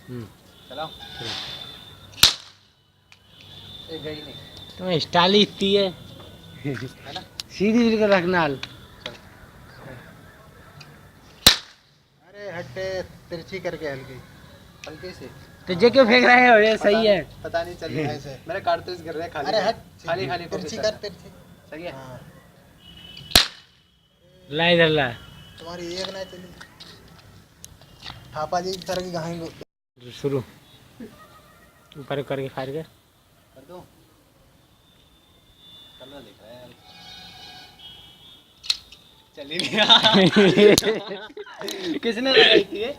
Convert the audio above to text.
चलाओ। ये गई नहीं। तुम्हें स्टाइल ही इतनी है है ना? सीधी बिल्कुल रखना। अरे हटे, तिरछी करके हल्की हल्की सी। तो ये क्यों फेंक रहे हो? ये पता सही है। नहीं, पता नहीं चल रहा है ऐसे। मेरे कारतूस गिर रहे खाली। अरे हट, खाली खाली तिरछी कर, तिरछी। सही है। हाँ। ला इधर ला। तुम्हारी एक ना चली। थापा जी की तरह की गाएंगे। शुरू ऊपर करके फाड़ के कर दूं? कलर दिख रहा है यार। चली नहीं। किसने लगाई थी ये?